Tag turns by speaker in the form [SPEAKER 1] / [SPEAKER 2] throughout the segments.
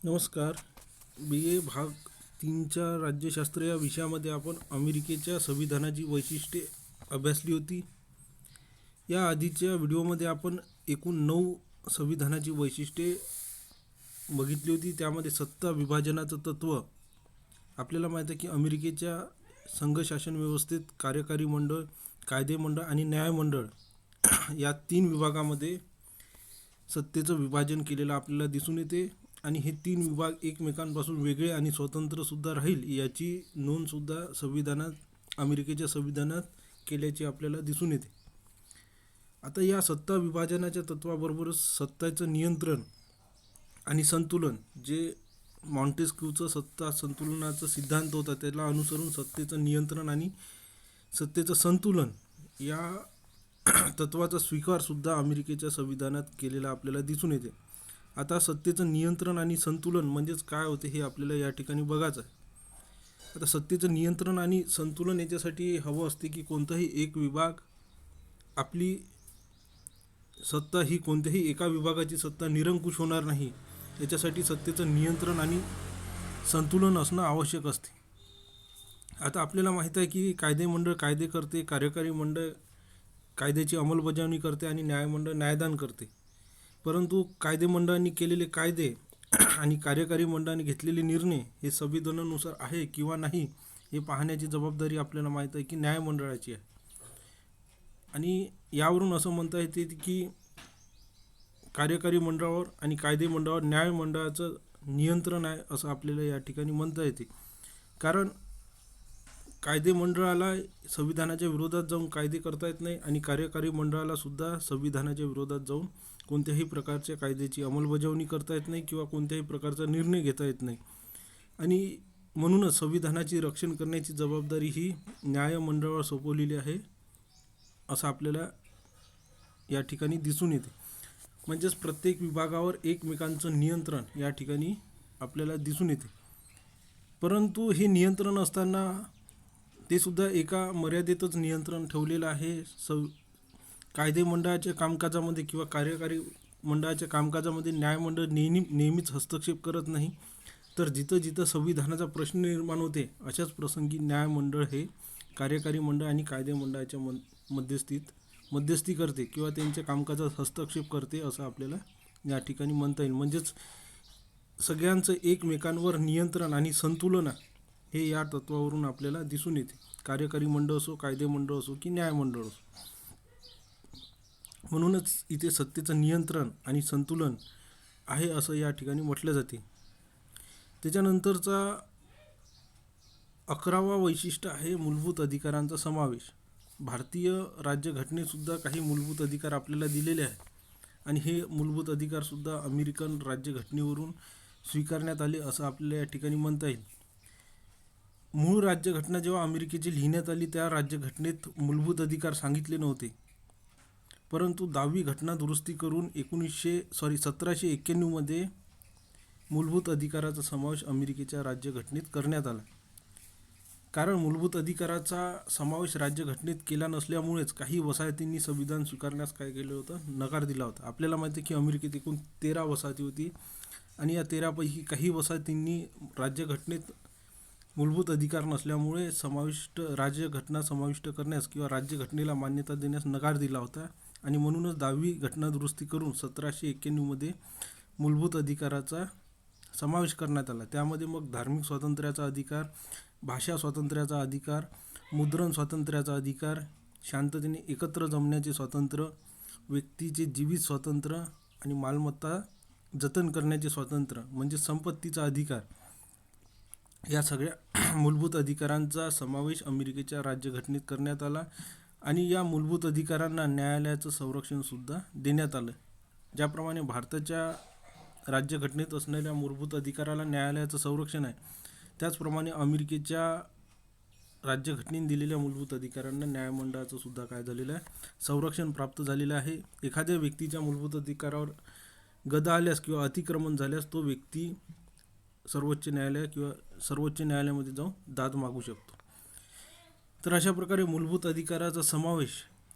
[SPEAKER 1] नमस्कार. BA भाग 3च्या राज्यशास्त्र या विषयामध्ये आपण अमेरिकेच्या संविधानाची वैशिष्ट्ये अभ्यासली होती. या आधीच्या व्हिडिओमध्ये आपण एकूण 9 संविधानाची वैशिष्ट्ये बघितली होती. त्यामध्ये सत्ता विभाजनाचं तत्त्व. आपल्याला माहीत आहे की अमेरिकेच्या संघशासन व्यवस्थेत कार्यकारी मंडळ, कायदेमंडळ आणि न्यायमंडळ या 3 विभागामध्ये सत्तेचं विभाजन केलेलं आपल्याला दिसून येते. आणि हे 3 विभाग एकमेकांपासून वेगळे आणि स्वतंत्रसुद्धा राहील याची नोंदसुद्धा अमेरिकेच्या संविधानात केल्याची आपल्याला दिसून येते. आता या सत्ता विभाजनाच्या तत्त्वाबरोबरच सत्ताचं नियंत्रण आणि संतुलन, जे मॉन्टेस्क्यूचं सत्ता संतुलनाचा सिद्धांत होता, त्याला अनुसरून सत्तेचं नियंत्रण आणि सत्तेचं संतुलन या तत्त्वाचा स्वीकारसुद्धा अमेरिकेच्या संविधानात केलेला आपल्याला दिसून येते. आता सत्तेचं नियंत्रण आणि संतुलन म्हणजेच काय होते हे आपल्याला या ठिकाणी बघायचं आहे. आता सत्तेचं नियंत्रण आणि संतुलन याच्यासाठी हवं असते की कोणताही एक विभाग आपली सत्ता ही कोणत्याही एका विभागाची सत्ता निरंकुश होणार नाही, याच्यासाठी सत्तेचं नियंत्रण आणि संतुलन असणं आवश्यक असते. आता आपल्याला माहीत आहे की कायदेमंडळ कायदे करते, कार्यकारी मंडळ कायद्याची अंमलबजावणी करते आणि न्यायमंडळ न्यायदान करते. परंतु कायदेमंडळांनी केलेले कायदे आणि कार्यकारी मंडळाने घेतलेले निर्णय हे संविधानानुसार आहे किंवा नाही हे पाहण्याची जबाबदारी आपल्याला माहीत आहे की न्यायमंडळाची आहे. आणि यावरून असं म्हणता येते की कार्यकारी मंडळावर आणि कायदेमंडळावर न्यायमंडळाचं नियंत्रण आहे असं आपल्याला या ठिकाणी म्हणता येते. कारण कायदेमंडळाला संविधानाच्या विरोधात जाऊन कायदे करता येत नाही आणि कार्यकारी मंडळाला सुद्धा संविधानाच्या विरोधात जाऊन कोणत्याही प्रकारच्या कायद्याची अंमलबजावणी करता येत नाही किंवा कोणत्याही प्रकारचा निर्णय घेता येत नाही. आणि म्हणूनच संविधानाची रक्षण करण्याची जबाबदारी ही न्यायमंडळावर सोपवलेली आहे असं आपल्याला या ठिकाणी दिसून येते. म्हणजेच प्रत्येक विभागावर एकमेकांचं नियंत्रण या ठिकाणी आपल्याला दिसून येते. परंतु हे नियंत्रण असताना ते सुद्धा एका मर्यादेतच नियंत्रण ठेवलेलं आहे. कायदेमंडळाच्या कामकाजामध्ये किंवा कार्यकारी मंडळाच्या कामकाजामध्ये न्यायमंडळ नेहमीच हस्तक्षेप करत नाही. तर जिथं जिथं संविधानाचा प्रश्न निर्माण होते अशाच प्रसंगी न्यायमंडळ हे कार्यकारी मंडळ आणि कायदेमंडळाच्या मध्यस्थी करते किंवा त्यांच्या कामकाजात हस्तक्षेप करते असं आपल्याला या ठिकाणी म्हणता येईल. म्हणजेच सगळ्यांचं एकमेकांवर नियंत्रण आणि संतुलन हे या तत्त्वावरून आपल्याला दिसून येते. कार्यकारी मंडळ असो, कायदेमंडळ असो की न्यायमंडळ असो. म्हणूनच इथे सत्तेचं नियंत्रण आणि संतुलन आहे असं या ठिकाणी म्हटलं जाते. त्याच्यानंतरचा 11वा वैशिष्ट्य आहे मूलभूत अधिकारांचा समावेश. भारतीय राज्यघटनेतसुद्धा काही मूलभूत अधिकार आपल्याला दिलेले आहेत आणि हे मूलभूत अधिकारसुद्धा अमेरिकन राज्यघटनेवरून स्वीकारण्यात आले असं आपल्याला या ठिकाणी म्हणता येईल. मूळ राज्यघटना जेव्हा अमेरिकेची लिहिण्यात आली त्या राज्यघटनेत मूलभूत अधिकार सांगितले नव्हते. परंतु 10वी घटना दुरुस्ती करून 1791मध्ये मूलभूत अधिकाराचा समावेश अमेरिकेच्या राज्यघटनेत करण्यात आला. कारण मूलभूत अधिकाराचा समावेश राज्यघटनेत केला नसल्यामुळेच काही वसाहतींनी संविधान स्वीकारण्यास काय केलं होतं, नकार दिला होता. आपल्याला माहिती आहे की अमेरिकेत एकूण 13 वसाहती होती आणि या 13पैकी काही वसाहतींनी राज्यघटनेत मूलभूत अधिकार नसल्यामुळे राज्यघटना समाविष्ट करण्यास किंवा राज्यघटनेला मान्यता देण्यास नकार दिला होता. आणि म्हणूनच 10वी घटना दुरुस्ती करून 1791मध्ये मूलभूत अधिकाराचा समावेश करण्यात आला. त्यामध्ये मग धार्मिक स्वातंत्र्याचा अधिकार, भाषा स्वातंत्र्याचा अधिकार, मुद्रण स्वातंत्र्याचा अधिकार, शांततेने एकत्र जमण्याचे स्वातंत्र्य, व्यक्तीचे जीवित स्वातंत्र्य आणि मालमत्ता जतन करण्याचे स्वातंत्र्य म्हणजे संपत्तीचा अधिकार, या सगळ्या मूलभूत अधिकारांचा समावेश अमेरिकेच्या राज्यघटनेत करण्यात आला. आणि या मूलभूत अधिकारांना न्यायालयाचं संरक्षणसुद्धा देण्यात आलं. ज्याप्रमाणे भारताच्या राज्यघटनेत असणाऱ्या मूलभूत अधिकाराला न्यायालयाचं संरक्षण आहे, त्याचप्रमाणे अमेरिकेच्या राज्यघटनेने दिलेल्या मूलभूत अधिकारांना न्यायमंडळाचं सुद्धा काय झालेलं आहे, संरक्षण प्राप्त झालेलं आहे. एखाद्या व्यक्तीच्या मूलभूत अधिकारावर गदा आल्यास किंवा अतिक्रमण झाल्यास तो व्यक्ती सर्वोच्च न्यायालयामध्ये जाऊन दाद मागू शकतो. तर अशा प्रकारे मूलभूत अधिकाराचा समावेश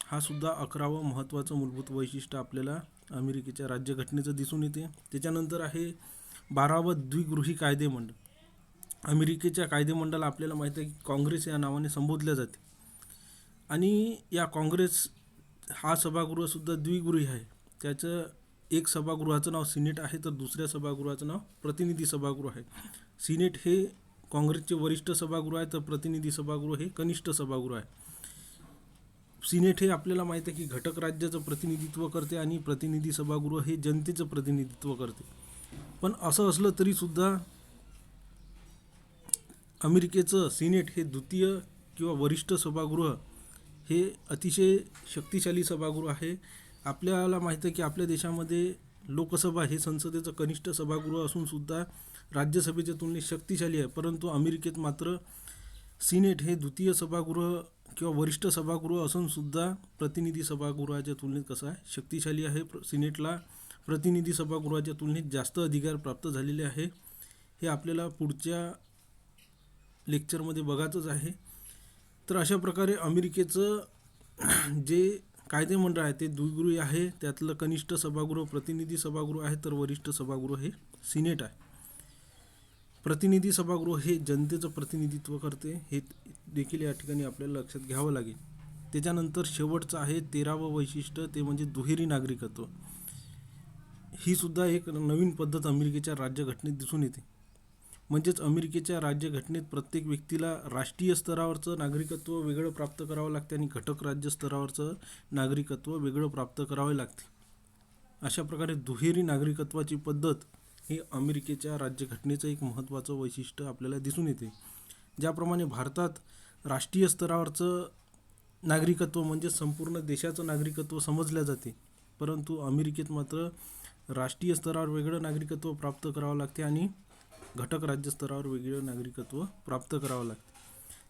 [SPEAKER 1] हा सुद्धा 11वं महत्त्वाचं मूलभूत वैशिष्ट्य आपल्याला अमेरिकेच्या राज्यघटनेचं दिसून येते. त्याच्यानंतर आहे 12वं द्विगृही कायदेमंडळ. अमेरिकेच्या कायदेमंडळाला आपल्याला माहीत आहे की काँग्रेस या नावाने संबोधले जाते. आणि या काँग्रेस हा सभागृहसुद्धा द्विगृही आहे. त्याचं एक सभागृहाचं नाव सिनेट आहे, तर दुसऱ्या सभागृहाचं नाव प्रतिनिधी सभागृह आहे. सिनेट हे काँग्रेसचे वरिष्ठ सभागृह आहे, तर प्रतिनिधी सभागृह हे कनिष्ठ सभागृह आहे. सिनेट हे आपल्याला माहीत आहे की घटक राज्याचं प्रतिनिधित्व करते आणि प्रतिनिधी सभागृह हे जनतेचं प्रतिनिधित्व करते. पण असं असलं तरीसुद्धा अमेरिकेचं सिनेट हे द्वितीय किंवा वरिष्ठ सभागृह हे अतिशय शक्तिशाली सभागृह आहे. आपल्याला माहीत आहे की आपल्या देशामध्ये लोकसभा हे संसदेचं कनिष्ठ सभागृह असूनसुद्धा राज्यसभेच्या तुलनेत शक्तिशाली आहे. परंतु अमेरिकेत मात्र सिनेट हे द्वितीय सभागृह किंवा वरिष्ठ सभागृह असूनसुद्धा प्रतिनिधी सभागृहाच्या तुलनेत कसं आहे, शक्तिशाली आहे. सिनेटला प्रतिनिधी सभागृहाच्या तुलनेत जास्त अधिकार प्राप्त झालेले आहे. हे आपल्याला पुढच्या लेक्चरमध्ये बघायचंच आहे. तर अशा प्रकारे अमेरिकेचं जे कायदेमंडळ आहे ते द्विगृही आहे. त्यातलं कनिष्ठ सभागृह प्रतिनिधी सभागृह आहे, तर वरिष्ठ सभागृह हे सिनेट आहे. प्रतिनिधी सभागृह हे जनतेचं प्रतिनिधित्व करते, हे देखील या ठिकाणी आपल्याला लक्षात घ्यावं लागेल. त्याच्यानंतर शेवटचं आहे 13वं वैशिष्ट्य, ते म्हणजे दुहेरी नागरिकत्व. ही सुद्धा एक नवीन पद्धत अमेरिकेच्या राज्यघटनेत दिसून येते. म्हणजेच अमेरिकेच्या राज्यघटनेत प्रत्येक व्यक्तीला राष्ट्रीय स्तरावरचं नागरिकत्व वेगळं प्राप्त करावं लागते आणि घटक राज्य स्तरावरचं नागरिकत्व वेगळं प्राप्त करावे लागते. अशा प्रकारे दुहेरी नागरिकत्वाची पद्धत हे अमेरिकेच्या राज्यघटनेचं एक महत्त्वाचं वैशिष्ट्य आपल्याला दिसून येते. ज्याप्रमाणे भारतात राष्ट्रीय स्तरावरचं नागरिकत्व म्हणजे संपूर्ण देशाचं नागरिकत्व समजल्या जाते, परंतु अमेरिकेत मात्र राष्ट्रीय स्तरावर वेगळं नागरिकत्व प्राप्त करावं लागते आणि घटक राज्य स्तरावर वेगळं नागरिकत्व प्राप्त करावं लागते.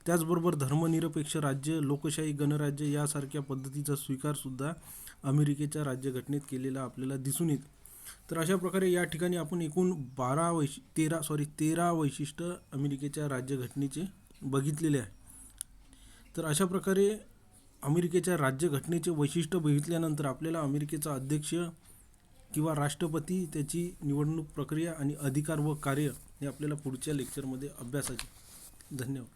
[SPEAKER 1] त्याचबरोबर धर्मनिरपेक्ष राज्य, लोकशाही गणराज्य यासारख्या पद्धतीचा स्वीकारसुद्धा अमेरिकेच्या राज्यघटनेत केलेला आपल्याला दिसून येते. तर अशा प्रकारे या ठिकाणी आपण एकूण 13 वैशिष्ट्य अमेरिकेच्या राज्यघटनेचे बघितलेले आहे. तर अशा प्रकारे अमेरिकेच्या राज्यघटनेचे वैशिष्ट्य बघितल्यानंतर आपल्याला अमेरिकेचा अध्यक्ष किंवा राष्ट्रपती, त्याची निवडणूक प्रक्रिया आणि अधिकार व कार्य हे आपल्याला पुढच्या लेक्चरमध्ये अभ्यासाचे. धन्यवाद.